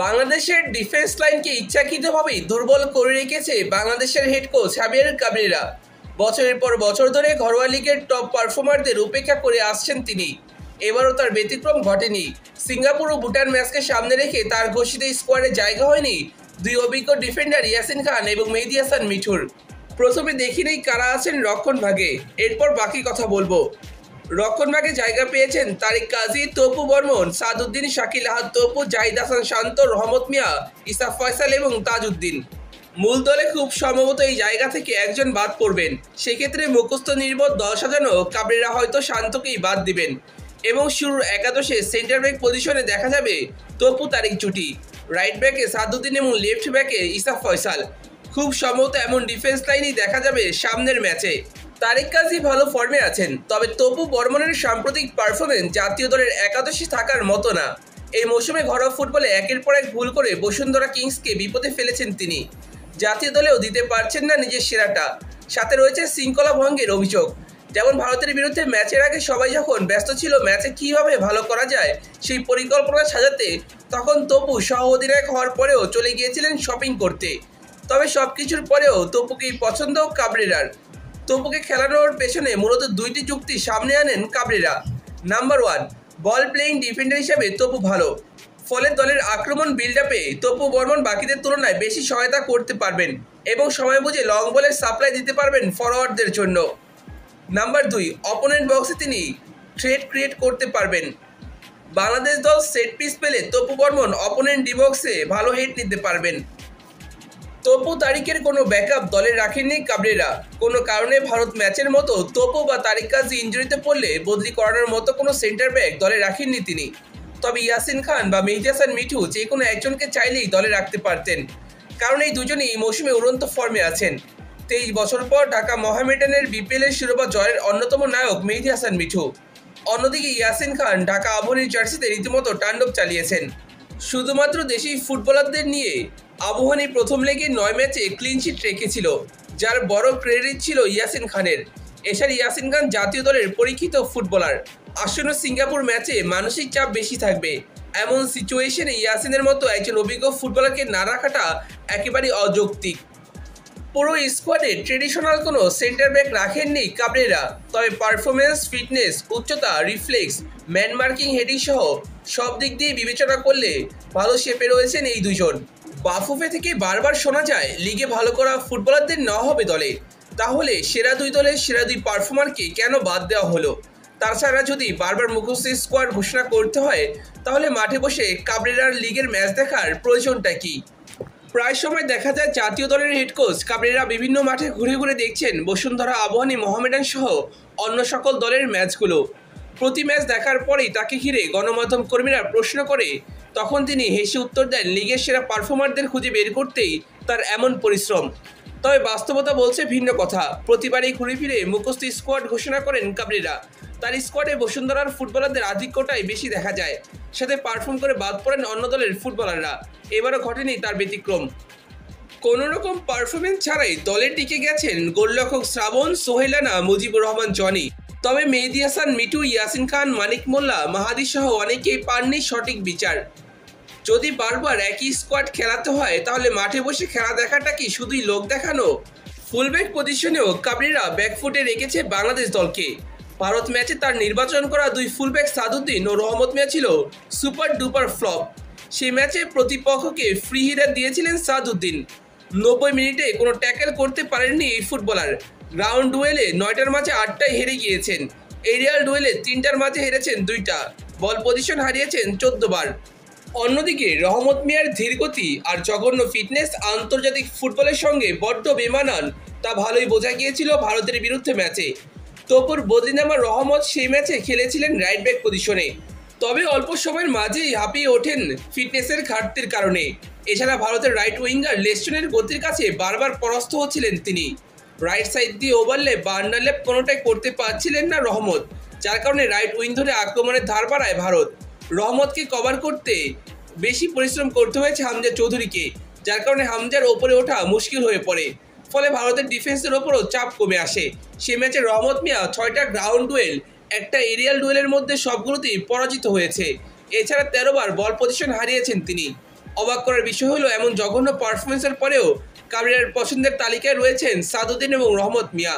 বাংলাদেশের ডিফেন্স লাইনকে ইচ্ছাকৃতভাবেই দুর্বল করে রেখেছে বাংলাদেশের হেড কোচ হাবিয়ার কাবরেরা। বছরের পর বছর ধরে ঘরোয়া লিগের টপ পারফর্মারদের উপেক্ষা করে আসছেন তিনি। এবারও তার ব্যতিক্রম ঘটেনি। সিঙ্গাপুর ও ভুটান ম্যাচকে সামনে রেখে তার ঘোষিত স্কোয়াডে জায়গা হয়নি দুই অভিজ্ঞ ডিফেন্ডার ইয়াসিন খান এবং মেহেদী হাসান মিঠুর। প্রথমে দেখি নেই কারা আছেন রক্ষণ ভাগে, এরপর বাকি কথা বলবো। রক্ষণ ভাগে জায়গা পেয়েছেন তারিক কাজী, তপু বর্মন, সাদউদ্দিন, শাকিল আহাদ তপু, জাহিদ হাসান শান্ত, রহমত মিয়া, ইসা ফয়সাল এবং তাজউদ্দিন। মূল দলে খুব সম্ভবত এই জায়গা থেকে একজন বাদ পড়বেন। সেক্ষেত্রে মুখস্থ নির্ভর দল সাজানো কাবরেরা হয়তো শান্তকেই বাদ দিবেন এবং শুরুর একাদশে সেন্টার ব্যাক পজিশনে দেখা যাবে তপু তারিক জুটি, রাইট ব্যাকে সাদউদ্দিন এবং লেফট ব্যাকে ইসা ফয়সাল। খুব সম্ভবত এমন ডিফেন্স লাইনই দেখা যাবে সামনের ম্যাচে। তারিক কাজী ভালো ফর্মে আছেন, তবে তপু বর্মনের সাম্প্রতিক পারফরমেন্স জাতীয় দলের একাদশে থাকার মতো না। এই মৌসুমে ঘরোয়া ফুটবলে একের পর এক ভুল করে বসুন্ধরা কিংসকে বিপদে ফেলেছেন তিনি। জাতীয় দলেও দিতে পারছেন না নিজের সেরাটা। সাথে রয়েছে শৃঙ্খলা ভঙ্গের অভিযোগ। যেমন ভারতের বিরুদ্ধে ম্যাচের আগে সবাই যখন ব্যস্ত ছিল ম্যাচে কীভাবে ভালো করা যায় সেই পরিকল্পনা সাজাতে, তখন তপু সহ অধিনায়ক হওয়ার পরেও চলে গিয়েছিলেন শপিং করতে। তবে সব কিছুর পরেও তপুকেই পছন্দ কাবরেরার। তপুকে খেলানোর পেছনে মূলত দুইটি যুক্তি সামনে আনেন কাবরেরা। নাম্বার 1, বল প্লেয়িং ডিফেন্ডার হিসেবে তপু ভালো, ফলে দলের আক্রমণ বিল্ড আপে তপু বর্মন বাকিদের তুলনায় বেশি সহায়তা করতে পারবেন এবং সময় বুঝে লং বলের সাপ্লাই দিতে পারবেন ফরওয়ার্ডদের জন্য। নাম্বার 2, অপোনেন্ট বক্সে তিনি থ্রেট ক্রিয়েট করতে পারবেন। বাংলাদেশ দল সেট পিস পেলে তপু বর্মন অপোনেন্ট ডি বক্সে ভালো হিট নিতে পারবেন। তপু তারিকের কোনো ব্যাকআপ দলে রাখেননি কাবরেরা। কোনো কারণে ভারত ম্যাচের মতো তপু বা তারিক কাজী ইনজুরিতে পড়লে বদলি করানোর মতো কোনো সেন্টার ব্যাক দলে রাখেননি তিনি। তবে ইয়াসিন খান বা মেহেদী হাসান মিঠু যে কোনো একজনকে চাইলেই দলে রাখতে পারতেন, কারণ এই দুজনেই মৌসুমে উড়ন্ত ফর্মে আছেন। 23 বছর পর ঢাকা মোহামেডানের বিপিএলের শিরোপা জয়ের অন্যতম নায়ক মেহেদী হাসান মিঠু। অন্যদিকে ইয়াসিন খান ঢাকা আবাহনীর জার্সিতে রীতিমতো তাণ্ডব চালিয়েছেন। শুধুমাত্র দেশি ফুটবলারদের নিয়ে আবাহনী প্রথম লেগে 9 ম্যাচে ক্লিনশিট রেখেছিল, যার বড় ক্রেডিট ছিল ইয়াসিন খানের। এছাড়া ইয়াসিন খান জাতীয় দলের পরীক্ষিত ফুটবলার। আসন্ন সিঙ্গাপুর ম্যাচে মানসিক চাপ বেশি থাকবে, এমন সিচুয়েশনে ইয়াসিনের মতো একজন অভিজ্ঞ ফুটবলারকে না রাখাটা একেবারেই অযৌক্তিক। পুরো স্কোয়াডে ট্রেডিশনাল কোনো সেন্টার ব্যাক রাখেননি কাবরেরা, তবে পারফরমেন্স, ফিটনেস, উচ্চতা, রিফ্লেক্স, ম্যান মার্কিং, হেডিং সহ সব দিক দিয়ে বিবেচনা করলে ভালো শেপে রয়েছেন এই দুজন। বাফুফে থেকে বারবার শোনা যায় লিগে ভালো করা ফুটবলারদের নেওয়া হবে দলে। তাহলে সেরা দুই দলের সেরা দুই পারফর্মারকে কেন বাদ দেওয়া হলো? তাছাড়া যদি বারবার মুখস্থ স্কোয়াড ঘোষণা করতে হয়, তাহলে মাঠে বসে কাবরেরার লিগের ম্যাচ দেখার প্রয়োজনটা কী? প্রায় সময় দেখা যায় জাতীয় দলের হেড কোচ কাবরেরা বিভিন্ন মাঠে ঘুরে ঘুরে দেখছেন বসুন্ধরা, আবাহনী, মোহামেডান সহ অন্য সকল দলের ম্যাচগুলো। প্রতি ম্যাচ দেখার পরেই তাকে ঘিরে গণমাধ্যম কর্মীরা প্রশ্ন করে, তখন তিনি হেসে উত্তর দেন লিগের সেরা পারফর্মারদের খুঁজে বের করতেই তার এমন পরিশ্রম। তবে বাস্তবতা বলছে ভিন্ন কথা। প্রতিবারই ঘুরে ফিরে মুখস্থ স্কোয়াড ঘোষণা করেন কাবরেরা। তার স্কোয়াডে বসুন্ধরার ফুটবলারদের আধিক্যটাই বেশি দেখা যায়, সাথে পারফর্ম করে বাদ পড়েন অন্য দলের ফুটবলাররা। এবারও ঘটেনি তার ব্যতিক্রম। কোনোরকম পারফরমেন্স ছাড়াই দলে টিকে গেছেন গোলরক্ষক শ্রাবণ, সোহেল রানা, মুজিবুর রহমান জনি। তবে মেহেদী হাসান মিঠু, ইয়াসিন খান, মানিক মোল্লা, মাহাদি সহ অনেকেই পাননি সঠিক বিচার। যদি বারবার একই স্কোয়াড খেলাতে হয়, তাহলে মাঠে বসে খেলা দেখাটা কি শুধুই লোক দেখানো? ফুলব্যাক পজিশনেও কাবরেরা ব্যাকফুটে রেখেছে বাংলাদেশ দলকে। ভারত ম্যাচে তার নির্বাচন করা দুই ফুলব্যাক সাদউদ্দিন ও রহমত মিয়া ছিল সুপার ডুপার ফ্লপ। সেই ম্যাচে প্রতিপক্ষকে ফ্রি হিটার দিয়েছিলেন সাদউদ্দিন। 90 মিনিটে কোনো ট্যাকেল করতে পারেননি এই ফুটবলার। গ্রাউন্ড ডুয়েলে 9টার মাঝে 8টায় হেরে গিয়েছেন। এরিয়াল ডুয়েলে 3টার মাঝে হেরেছেন 2টা। বল পজিশন হারিয়েছেন 14 বার। অন্যদিকে রহমত মিয়ার ধীরগতি আর জঘন্য ফিটনেস আন্তর্জাতিক ফুটবলের সঙ্গে বড্ড বেমানান, তা ভালোই বোঝা গিয়েছিল ভারতের বিরুদ্ধে ম্যাচে। তপুর বদলিনামা রহমত সেই ম্যাচে খেলেছিলেন রাইট ব্যাক পজিশনে, তবে অল্প সময়ের মাঝেই হাঁপিয়ে ওঠেন ফিটনেসের ঘাটতির কারণে। এছাড়া ভারতের রাইট উইঙ্গার লেস্টনের গতির কাছে বারবার পরাস্ত হচ্ছিলেন তিনি। রাইট সাইড দিয়ে ওভারল্যাপ বা আন্ডারল্যাপ কোনোটাই করতে পারছিলেন না রহমত, যার কারণে রাইট উইং ধরে আক্রমণের ধার বাড়ায় ভারত। রহমতকে কভার করতে বেশি পরিশ্রম করতে হয়েছে হামজা চৌধুরীকে, যার কারণে হামজার ওপরে ওঠা মুশকিল হয়ে পড়ে। ফলে ভারতের ডিফেন্সের ওপরও চাপ কমে আসে। সে ম্যাচে রহমত মিয়া 6টা গ্রাউন্ড ডুয়েল একটা এরিয়াল ডুয়েলের মধ্যে সবগুলোতেই পরাজিত হয়েছে। এছাড়া 13 বার বল পজিশন হারিয়েছেন তিনি। অবাক করার বিষয় হলো এমন জঘন্য পারফরমেন্সের পরেও কাবরেরার পছন্দের তালিকায় রয়েছেন সাদউদ্দিন এবং রহমত মিয়া।